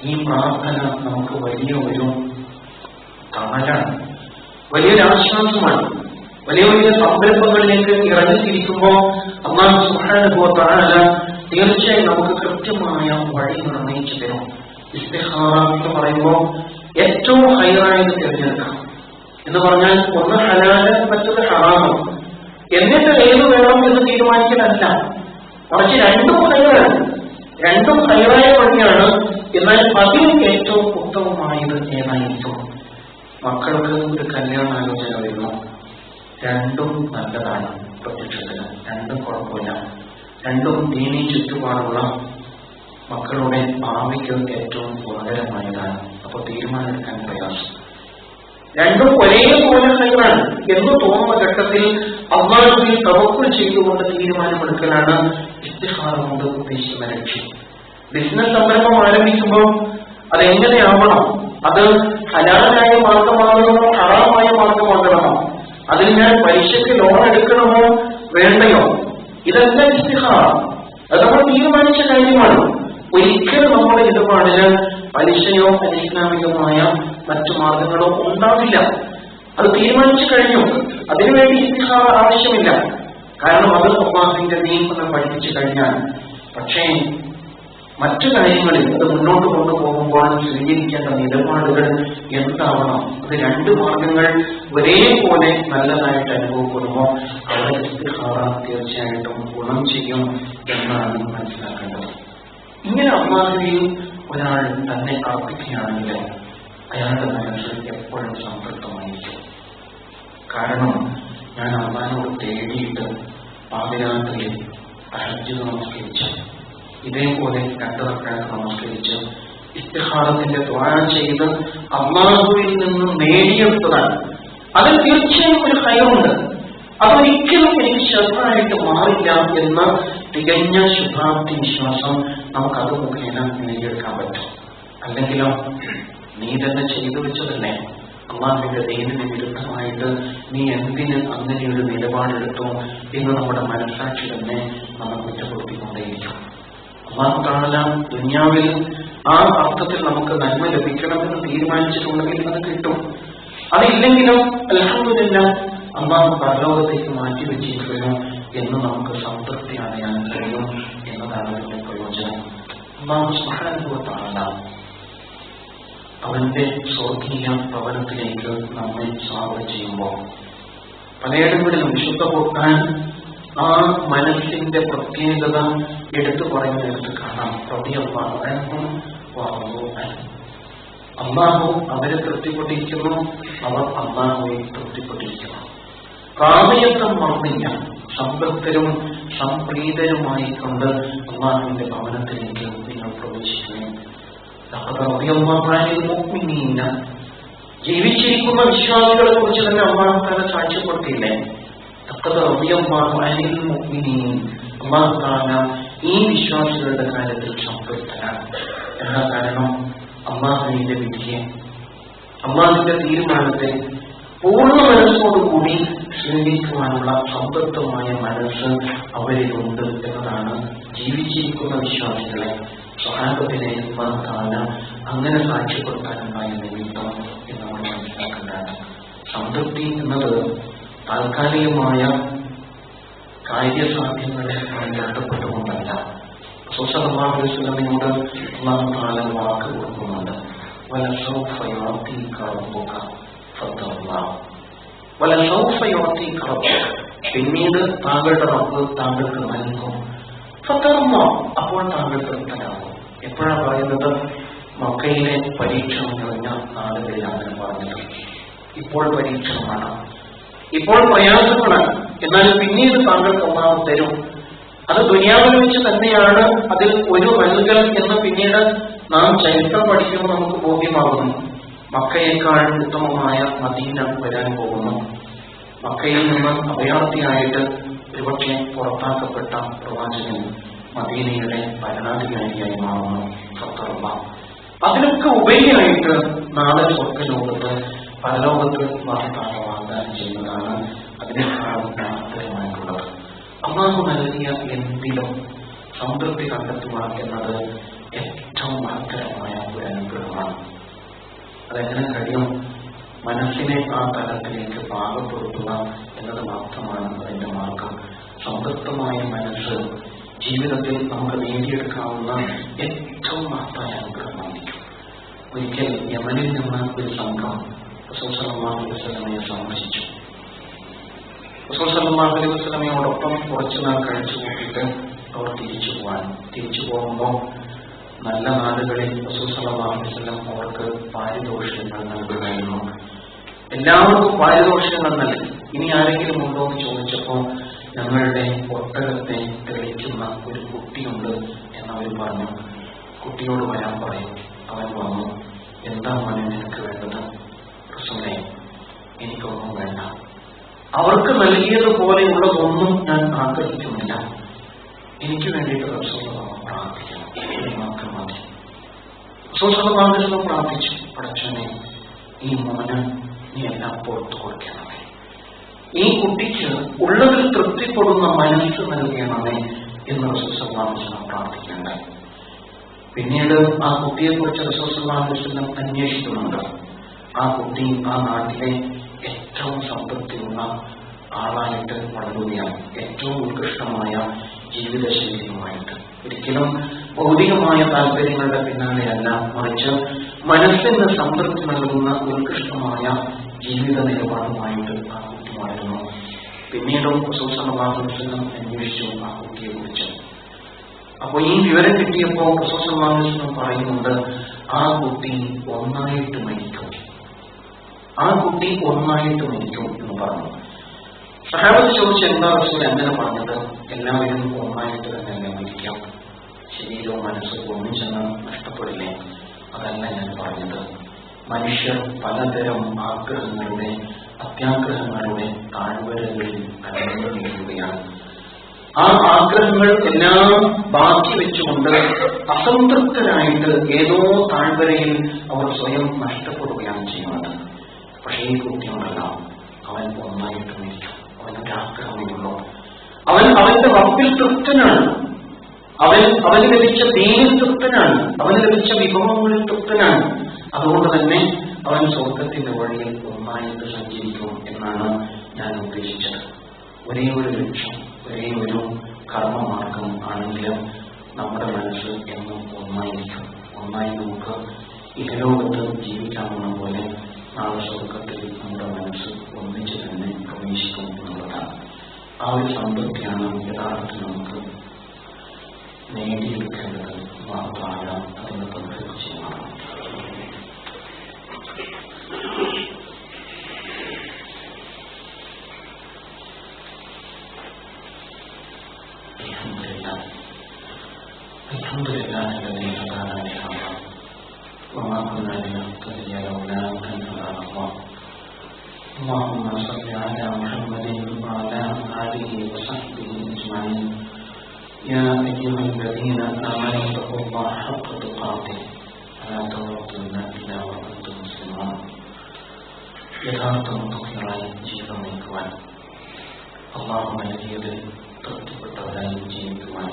S1: ഈ പ്രാർത്ഥന നമുക്ക് വലിയ ഒരു തണലാണ്, വലിയൊരു ആശ്വാസമാണ്. വലിയ വലിയ സംരംഭങ്ങളിലേക്ക് ഇറങ്ങിത്തിരിക്കുമ്പോൾ അല്ലാഹു സുബ്ഹാനഹു വ തആല തീർച്ചയായും നമുക്ക് കൃത്യമായ വഴി നിർണയിച്ചു തരും. ഇസ്തിഖാറ എന്ന് പറയുമ്പോൾ ഏറ്റവും ഹൈറായത് തിരഞ്ഞെടുക്കാം എന്ന് പറഞ്ഞാൽ ഒന്ന് ഹലാല് മറ്റൊരു ഹറാമ്, എന്നിട്ട് ഏത് വേണം എന്ന് തീരുമാനിക്കലല്ല, മറിച്ച് രണ്ടും ഹൈറാണ്, രണ്ടും ഹൈറായ വഴിയാണ്. എന്നാൽ അതിൽ ഏറ്റവും ഉത്തമമായത് ഏതായിരിക്കും? മക്കൾക്ക് ഒരു കല്യാണാലോചന വരുന്നു, രണ്ടും നല്ലതാണ്, പ്രത്യക്ഷത്തിന് രണ്ടും കുഴപ്പമില്ല, രണ്ടും ദീനീ ചുറ്റുപാടുള്ള മക്കളുടെ ഭാവിക്ക് ഏറ്റവും ഗുണകരമായതാണ്. അപ്പോൾ തീരുമാനമെടുക്കാൻ പ്രയാസം. രണ്ടും ഒരേപോലെ ഹൈറാണ് എന്ന് തോന്നുന്ന ഘട്ടത്തിൽ അല്ലാഹുവിൽ തവക്കുൽ ചെയ്തുകൊണ്ട് തീരുമാനമെടുക്കലാണ് ഇസ്തിഖാറ കൊണ്ട് ഉദ്ദേശിക്കുന്ന ലക്ഷ്യം. ബിസിനസ് സംരംഭം ആരംഭിക്കുമ്പോൾ അതെങ്ങനെയാവണം? അത് ഹലാലായ മാർഗമാകണമോ ഹറാമായ മാർഗമാകണമോ? അതിൽ ഞാൻ പലിശയ്ക്ക് ലോൺ എടുക്കണമോ വേണ്ടയോ? ഇതെല്ലാം ഇസ്തിഖാറ, അത് നമ്മൾ തീരുമാനിച്ച കാര്യമാണ്. ഒരിക്കലും നമ്മുടെ ഇടപാടിന് പലിശയോ അനിസ്ലാമികമായ മറ്റു മാർഗങ്ങളോ ഉണ്ടാവില്ല. അത് തീരുമാനിച്ചു കഴിഞ്ഞു. അതിനുവേണ്ടി ഇസ്തിഖാറ ആവശ്യമില്ല. കാരണം അത് അല്ലാഹുവിന്റെ ദീൻ എന്ന് പഠിപ്പിച്ചു കഴിഞ്ഞാൽ. പക്ഷേ മറ്റു കാര്യങ്ങളിൽ അത് മുന്നോട്ട് കൊണ്ടുപോകുമ്പോൾ സ്വീകരിക്കേണ്ട നിലപാടുകൾ എന്താവണം? അത് രണ്ട് മാർഗങ്ങൾ ഒരേപോലെ നല്ലതായിട്ട് അനുഭവപ്പെടുമോ അവിടെ ഇസ്തിഖാറ തീർച്ചയായിട്ടും ഗുണം ചെയ്യും എന്നാണ് മനസ്സിലാക്കേണ്ടത്. ഇങ്ങനെ അല്ലാഹുവിൽ ഒരാൾ തന്നെ അർപ്പിക്കുകയാണെങ്കിൽ അയാളുടെ മനസ്സ് എപ്പോഴും സംതൃപ്തമായിരിക്കും. കാരണം ഞാൻ അല്ലാഹുവിനോട് തേടിയിട്ട് പാതിരാത്രിയിൽ തഹജ്ജുദ് നമസ്കരിച്ച് ഇതേപോലെ 2 റക്അത്ത് നമസ്കരിച്ച് ഇസ്തിഖാറത്തിന്റെ ദുആ ചെയ്ത് അല്ലാഹുവിൽ നിന്ന് നേടിയെടുത്തതാണ്. അതിൽ തീർച്ചയായും ഒരു ഹൈറുണ്ട്. അതൊരിക്കലും എനിക്ക് ശത്രുവായിട്ട് മാറില്ല എന്ന തികഞ്ഞ ശുഭാപ്തി വിശ്വാസം നമുക്കത് മുഖേന നേടിയെടുക്കാൻ പറ്റും. അല്ലെങ്കിലോ നീ തന്നെ ചെയ്തു വെച്ചതല്ലേ, അല്ലാഹുവിന്റെ ദീനിന് വിരുദ്ധമായിട്ട് നീ എന്തിന് അങ്ങനെയൊരു നിലപാടെടുത്തു എന്ന് നമ്മുടെ മനസ്സാക്ഷി തന്നെ നമ്മൾ കുറ്റപ്പെടുത്തിക്കൊണ്ടേയിരിക്കും. അല്ലാഹു തആല ദുനിയാവിൽ ആ അർത്ഥത്തിൽ നമുക്ക് നന്മ ലഭിക്കണമെന്ന് തീരുമാനിച്ചിട്ടുണ്ടെങ്കിൽ അത് കിട്ടും. അതില്ലെങ്കിലും അൽഹംദുലില്ലാഹ് അല്ലാഹു പരലോകത്തേക്ക് മാറ്റി വെച്ചിരിക്കുന്നു എന്ന് നമുക്ക് സംതൃപ്തി അറിയാൻ കഴിയും എന്നതാണ് അതിന്റെ പ്രയോജനം. അല്ലാഹു സുബ്ഹാനഹു വ തആല അവന്റെ സ്വർഗീയ ഭവനത്തിലേക്ക് നമ്മെ സ്വാഗതം ചെയ്യുമ്പോൾ പലയിടങ്ങളിലും വിശുദ്ധ ഖുർആൻ ആ മനസ്സിന്റെ പ്രത്യേകത എടുത്തു പറയുന്നിടത്ത് കാണാം. റളിയല്ലാഹു അൻഹും വറളൂ അൻഹു. അല്ലാഹു അവരെ തൃപ്തിപ്പെട്ടിരിക്കുന്നു, അവർ അല്ലാഹുവെ തൃപ്തിപ്പെട്ടിരിക്കുന്നു. പ്രാമയത്വം മറന്നില്ല, സംതൃപ്തരും സംപ്രീതരുമായി കൊണ്ട് അല്ലാഹുവിന്റെ ഭവനത്തിലേക്ക് നിങ്ങൾ പ്രവേശിക്കുന്നു. ജീവിച്ചിരിക്കുന്ന വിശ്വാസികളെ കുറിച്ച് തന്നെ അല്ലാഹു തആല സാക്ഷ്യപ്പെടുത്തിയില്ലേ? അല്ലാഹു തആല ഈ വിശ്വാസികളുടെ കാര്യത്തിൽ സംതൃപ്തനാണ്. എന്താ കാരണം? അല്ലാഹുവിന്റെ വിധിയെ, അല്ലാഹുവിന്റെ തീരുമാനത്തെ പൂർണ്ണ മനസ്സോടുകൂടി ചിന്തിക്കുവാനുള്ള സംതൃപ്തമായ മനസ്സ് അവരിലുണ്ട് എന്നതാണ് ജീവിച്ചിരിക്കുന്ന വിശ്വാസികളെ സ്വഹാബത്തിനെ അല്ലാഹു തആല അങ്ങനെ സാക്ഷ്യപ്പെടുത്താനുണ്ടായ നിമിത്തം എന്ന് നമ്മൾ മനസ്സിലാക്കേണ്ടതാണ്. സംതൃപ്തി എന്നത് താൽക്കാലികമായ കാര്യസാധ്യങ്ങളുമായി ബന്ധപ്പെട്ടുകൊണ്ടല്ല. റസൂൽ സല്ലല്ലാഹു അലൈഹി വസല്ലമയോട് അല്ലാഹു തആല വാക്ക് കൊടുക്കുന്നുണ്ട്. വലസൗഫ യുഅതീക റബ്ബുക ഫതർളാ. വലസൗഫ യുഅതീക റബ്ബുക, പിന്നീട് താങ്കളുടെ റബ്ബ് താങ്കൾക്ക് നൽകും. ഫതർളാ, അപ്പോൾ താങ്കൾ തൃപ്തനാകും. എപ്പോഴാണ് പറയുന്നത്? മക്കയിലെ പരീക്ഷണം നിറഞ്ഞ നാളുകളിലാണ് പറഞ്ഞത്. ഇപ്പോൾ പരീക്ഷണമാണ്, ഇപ്പോൾ പ്രയാസങ്ങളാണ്, എന്നാൽ പിന്നീട് താങ്കൾക്ക് അല്ലാഹു തരും. അത് ദുനിയാവിൽ വെച്ച് തന്നെയാണ് അതിൽ ഒരു നൽകൽ എന്ന് പിന്നീട് നാം ചരിത്രം പഠിക്കുമ്പോൾ നമുക്ക് ബോധ്യമാകുന്നു. മക്കയേക്കാൾ ഉത്തമമായ മദീന വരാൻ പോകുന്നു. മക്കയിൽ നിന്ന് അഭയാർത്ഥിയായിട്ട് ഒരുപക്ഷെ പുറത്താക്കപ്പെട്ട പ്രവാചകൻ മദീനയുടെ ഭരണാധികാരിയായി മാറുന്നു. ഫതർളാഹ്. അതിനൊക്കെ ഉപരിയായിട്ട് നാളെ സ്വർഗ്ഗലോകത്ത് പരലോകത്ത് വാഗ്ദാനം വാഗ്ദാനം ചെയ്യുന്നതാണ് അതിനേക്കാൾ മഹത്തരമായിട്ടുള്ളത്. അല്ലാഹു നൽകിയ എന്തിലും സംതൃപ്തി കണ്ടെത്തുക എന്നത് ഏറ്റവും മഹത്തരമായ ഒരു അനുഗ്രഹമാണ്. അതെങ്ങനെ കഴിയും? മനസ്സിനെ ആ തലത്തിലേക്ക് പാകപ്പെടുത്തുക എന്നത് മാത്രമാണ് അതിന്റെ മാർഗം. സംതൃപ്തമായ മനസ്സ് ജീവിതത്തിൽ നമുക്ക് നേടിയെടുക്കാവുന്ന ഏറ്റവും മഹത്തായ അനുഗ്രഹമായിരിക്കും. ഒരിക്കൽ യമനിൽ നിന്ന് ഒരു സംഘം റസൂൽ സല്ലല്ലാഹു അലൈഹി വസല്ലമയെ സന്ദർശിച്ചു. റസൂൽ സല്ലല്ലാഹു അലൈഹി വസല്ലമയോടൊപ്പം കുറച്ചു നാൾ കഴിച്ചു കൂട്ടിയിട്ട് അവർ തിരിച്ചു പോകുമ്പോൾ നല്ല നാടുകളിൽ റസൂൽ സല്ലല്ലാഹു അലൈഹി വസല്ലം അവർക്ക് പാരിതോഷികങ്ങൾ നൽകുകയായിരുന്നു. എല്ലാവർക്കും പാരിതോഷികങ്ങൾ നൽകി. ഇനി ആരെങ്കിലും ഉണ്ടോ എന്ന് ചോദിച്ചപ്പോൾ ഞങ്ങളുടെ ഒട്ടകത്തെ തെളിക്കുന്ന ഒരു കുട്ടിയുണ്ട് എന്നവർ പറഞ്ഞു. കുട്ടിയോട് വരാൻ പറയും. അവൻ വന്നു. എന്താ മോനെ നിനക്ക് വേണ്ടത്? റസൂലേ, എനിക്കൊന്നും വേണ്ട. അവർക്ക് നൽകിയതുപോലെയുള്ളതൊന്നും ഞാൻ ആഗ്രഹിക്കുന്നില്ല. എനിക്ക് വേണ്ടിയിട്ട് റസൂലുള്ളാഹി പ്രാർത്ഥിക്കണം, ഇത് മാത്രം മതി. റസൂൽ സല്ലല്ലാഹു അലൈഹി വസല്ലം പ്രാർത്ഥിച്ചു. പടച്ചോനെ, ഈ മോന് നീ എല്ലാം പുറത്തു കൊടുക്കണമേ, ഈ കുട്ടിക്ക് ഉള്ളതിൽ തൃപ്തിപ്പെടുന്ന മനസ്സ് നൽകണമേ എന്ന് റസൂൽ സല്ലല്ലാഹു അലൈഹി വസല്ലം പ്രാർത്ഥിക്കേണ്ടായി. പിന്നീട് ആ കുട്ടിയെക്കുറിച്ച് റസൂൽ സല്ലല്ലാഹു അലൈഹി വസല്ലം അന്വേഷിക്കുന്നുണ്ട്. ആ കുട്ടി ആ നാട്ടിലെ ഏറ്റവും സംതൃപ്തിയുള്ള ആളായിട്ട് വളരുകയാണ്, ഏറ്റവും ഉത്കൃഷ്ടമായ ജീവിതശൈലിയുമായിട്ട്. ഒരിക്കലും ഭൗതികമായ താല്പര്യങ്ങളുടെ പിന്നാലെയല്ല, മറിച്ച് മനസ്സിന് സംതൃപ്തി നൽകുന്ന ഉത്കൃഷ്ടമായ ജീവിത നിലപാടുമായിട്ട് ആ കുട്ടി വളരുന്നു. പിന്നീടും റസൂൽ സല്ലല്ലാഹു അലൈഹി വസല്ലം അന്വേഷിച്ചു ആ കുട്ടിയെ കുറിച്ച്. അപ്പോൾ ഈ വിവരം കിട്ടിയപ്പോൾ റസൂൽ സല്ലല്ലാഹു അലൈഹി വസല്ലം പറയുന്നുണ്ട്, ആ കുട്ടി ഒന്നായിട്ട് മരിക്കും, ആ കുട്ടി ഒന്നായിട്ട് മരിക്കും എന്ന് പറഞ്ഞു. സഹാബത്ത് ചോദിച്ചു, എന്താ റസൂൽ അങ്ങനെ പറഞ്ഞത്? എല്ലാവരും ഒന്നായിട്ട് തന്നെ മരിക്കാം, ശരീരവും മനസ്സും ഒന്നിച്ചെന്ന് നഷ്ടപ്പെടില്ലേ? അതല്ല ഞാൻ പറഞ്ഞത്. മനുഷ്യർ പലതരം ആഗ്രഹങ്ങളുടെ അത്യാഗ്രഹങ്ങളുടെ താഴ്വരകളിൽ അലഞ്ഞുകയാണ്. ആ ആഗ്രഹങ്ങൾ എല്ലാം ബാക്കി വെച്ചുകൊണ്ട് അസംതൃപ്തരായിട്ട് ഏതോ താഴ്വരയിൽ അവർ സ്വയം നഷ്ടപ്പെടുകയാണ് ചെയ്യുന്നത്. പക്ഷേ ഈ കുട്ടിയോടല്ല, അവൻ ഒന്നായിട്ട് മരിക്കും. അവനൊരു ആഗ്രഹമുള്ളൂ. അവന്റെ റബ്ബിൽ തൃപ്തനാണ്, അവന് ലഭിച്ച ദീനിൽ തൃപ്തനാണ്, അവന് ലഭിച്ച വിഭവങ്ങളിൽ തൃപ്തനാണ്. അതുകൊണ്ട് തന്നെ അവൻ സ്വർഗത്തിന്റെ വഴിയിൽ ഒന്നായിട്ട് സഞ്ചരിക്കും എന്നാണ് ഞാൻ ഉദ്ദേശിച്ചത്. ഒരേ ഒരു ലക്ഷ്യം, ഒരേ ഒരു കർമ്മമാർഗം ആണെങ്കിലും നമ്മുടെ മനസ്സ് എന്നും ഒന്നായിരിക്കും. ഒന്നായി നമുക്ക് ഇഹലോകത്ത് ജീവിക്കാമെന്ന പോലെ നാളെ സ്വർഗത്തിൽ നമ്മുടെ മനസ്സ് ഒന്നിച്ച് തന്നെ പ്രവേശിക്കും എന്നുള്ളതാണ്. ആ ഒരു സംതൃപ്തിയാണ് യഥാർത്ഥത്തിൽ നമുക്ക് നേടിയെടുക്കേണ്ടത്. മാത്രമല്ല അതിന് തൗഫീഖ് الحمد لله الذي هدانا لهذا وما كنا لنهتدي لولا أن هدانا الله. اللهم صل على محمد وعلى آله وصحبه أجمعين. يا أيها الذين آمنوا اتقوا الله حق تقاته ولا تموتن إلا وأنتم مسلمون. യഥാർത്ഥ മുത്തഖികളായി ജീവിതം നയിക്കുവാൻ, അല്ലാഹു നൽകിയതിൽ തൃപ്തിപ്പെട്ടവരായി ജീവിക്കുവാൻ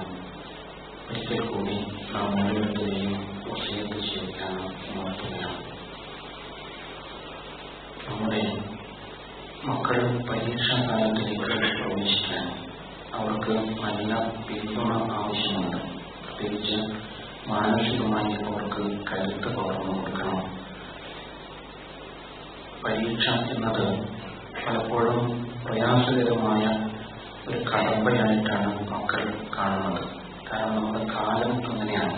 S1: ഒരിക്കൽ കൂടി നാം ഓരോരുത്തരെയും വസിയത്ത് ചെയ്യാനും ഉണർത്തുകയാണ്. നമ്മുടെ മക്കൾ പരീക്ഷാ കാലത്തിലേക്ക് പ്രവേശിക്കാൻ അവർക്ക് നല്ല പിന്തുണ ആവശ്യമുണ്ട്. പ്രത്യേകിച്ച് മാനസികമായി അവർക്ക് കരുത്ത് പകർന്നു കൊടുക്കണം. പരീക്ഷ എന്നത് പലപ്പോഴും പ്രയാസകരമായ ഒരു കടമ്പയായിട്ടാണ് മക്കൾ കാണുന്നത്. കാരണം നമ്മുടെ കാലം അങ്ങനെയാണ്.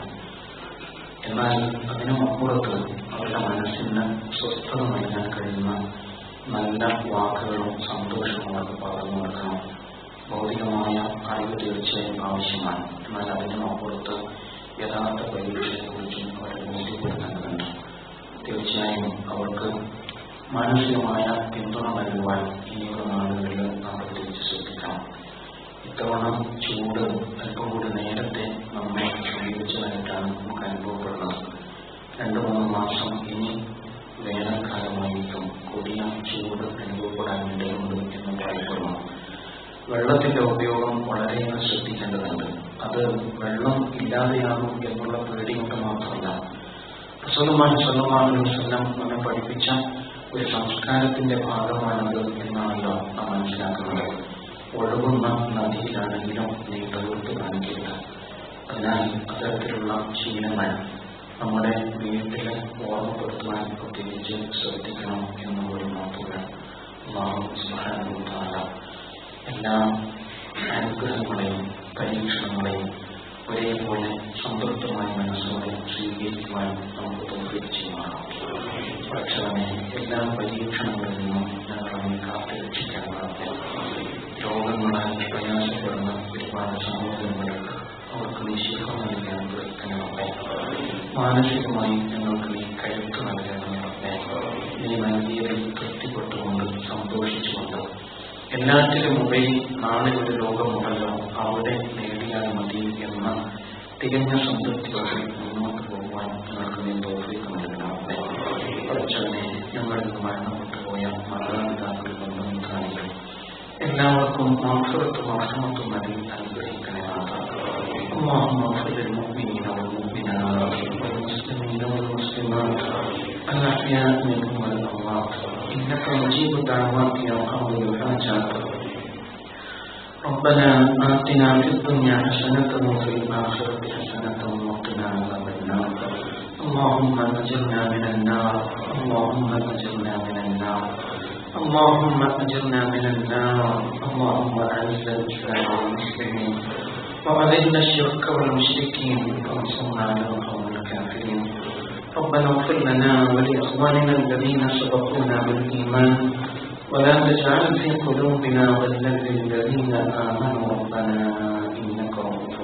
S1: എന്നാൽ അതിനും അപ്പുറത്ത് അവരുടെ മനസ്സിന് സ്വസ്ഥത നൽകാൻ കഴിയുന്ന നല്ല വാക്കുകളും സന്തോഷവും അവർക്ക് പകർന്നു കൊടുക്കണം. ഭൗതികമായ അറിവ് തീർച്ചയായും ആവശ്യമാണ്. എന്നാൽ അതിനും അപ്പുറത്ത് യഥാർത്ഥ പരീക്ഷയെക്കുറിച്ചും അവരെ ബോധ്യപ്പെടുത്തേണ്ടതുണ്ട്. തീർച്ചയായും അവർക്ക് മാനസികമായ പിന്തുണ നൽകുവാൻ ഇനിയുള്ള നാളുകളിൽ നാം പ്രത്യേകിച്ച് ശ്രദ്ധിക്കണം. ഇത്തവണ ചൂട് അല്പം കൂടി നേരത്തെ നമ്മെ സമീപിച്ചതായിട്ടാണ് നമുക്ക് അനുഭവപ്പെടുന്നത്. 2-3 മാസം ഇനി വേനൽക്കാലമായിട്ടും കൊടിയ ചൂട് അനുഭവപ്പെടാൻ ഇടയുണ്ട് എന്ന് പറയപ്പെടുന്നു. വെള്ളത്തിന്റെ ഉപയോഗം വളരെയേറെ ശ്രദ്ധിക്കേണ്ടതുണ്ട്. അത് വെള്ളം ഇല്ലാതെയാകും എന്നുള്ള പേടി കൊണ്ട് മാത്രമല്ല, റസൂലുള്ളാഹി സ്വല്ലല്ലാഹു അലൈഹി വസല്ലം നമ്മെ പഠിപ്പിച്ച ഒരു സംസ്കാരത്തിന്റെ ഭാഗമാണത് എന്നാണല്ലോ നാം മനസ്സിലാക്കുന്നത്. ഒഴുകുന്ന നദിയിലാണെങ്കിലും നീ തകർത്ത് കാണിക്കരുത്. അതിനാൽ അത്തരത്തിലുള്ള ശീലങ്ങൾ നമ്മുടെ വീട്ടിലെ ഓർമ്മപ്പെടുത്തുവാൻ പ്രത്യേകിച്ച് ശ്രദ്ധിക്കണം എന്നുകൂടി മാത്രമേ. അല്ലാഹു സുബ്ഹാനഹു വ തആല എല്ലാ അനുഗ്രഹങ്ങളെയും പരീക്ഷണങ്ങളെയും ഒരേപോലെ സംതൃപ്തമായ മനസ്സോടെ സ്വീകരിക്കുവാൻ നമുക്ക് തൗഫീഖ് ചെയ്യുമാറാം. രക്ഷകനെ എല്ലാ പരീക്ഷണങ്ങളിൽ നിന്നും ഞങ്ങളെ കാത്തുരക്ഷിക്കാനാകട്ടെ. രോഗങ്ങളാൽ പ്രയാസപ്പെടുന്ന ഒരുപാട് സഹോദരങ്ങൾക്ക് അവർക്ക് നീ ശിഫ നൽകാൻ പ്രവർത്തനമേ. മാനസികമായി ഞങ്ങൾക്ക് നീ കരുത്ത് നൽകണമെന്നേ. നീ നൽകിയതിൽ തൃപ്തിപ്പെട്ടുകൊണ്ട് സന്തോഷിച്ചുകൊണ്ട് എല്ലാറ്റിലും ഉപരി നാളെ ഒരു ലോകമുണ്ടല്ലോ അവിടെ നേടിയാൽ മതി എന്ന തികഞ്ഞ സംതൃപ്തിയോടെ മുന്നോട്ട് പോകുവാൻ ഞങ്ങൾക്ക് നീ തൗഫീഖ് നൽകണമേ. പഠിച്ചവനെ ഞങ്ങളിൽ മരണപ്പെട്ടു പോയ മാതാപിതാക്കൾ ബന്ധുമിത്രാദികൾ എല്ലാവർക്കും മഗ്ഫിറത്തും റഹ്മത്തും നൽകി അനുഗ്രഹിക്കണേ. اللهم اغفر للمؤمنين والمؤمنات والمسلمين والمسلمات الأحياء منهم والأموات إنك مجيب الدعوات يا قاضي الحاجات. ربنا آتنا في الدنيا حسنة وفي الآخرة حسنة وقنا عذاب النار. اللهم أجرنا من النار. اللهم أجرنا من النار. اللهم أجرنا من النار. اللهم أعز الإسلام والمسلمين وأذل الشرك والمشركين وانصرنا على القوم الكافرين. ربنا اغفر لنا ولإخواننا الذين سبقونا بالإيمان ولا تجعل في قلوبنا غلا للذين آمنوا ربنا إنك رؤوف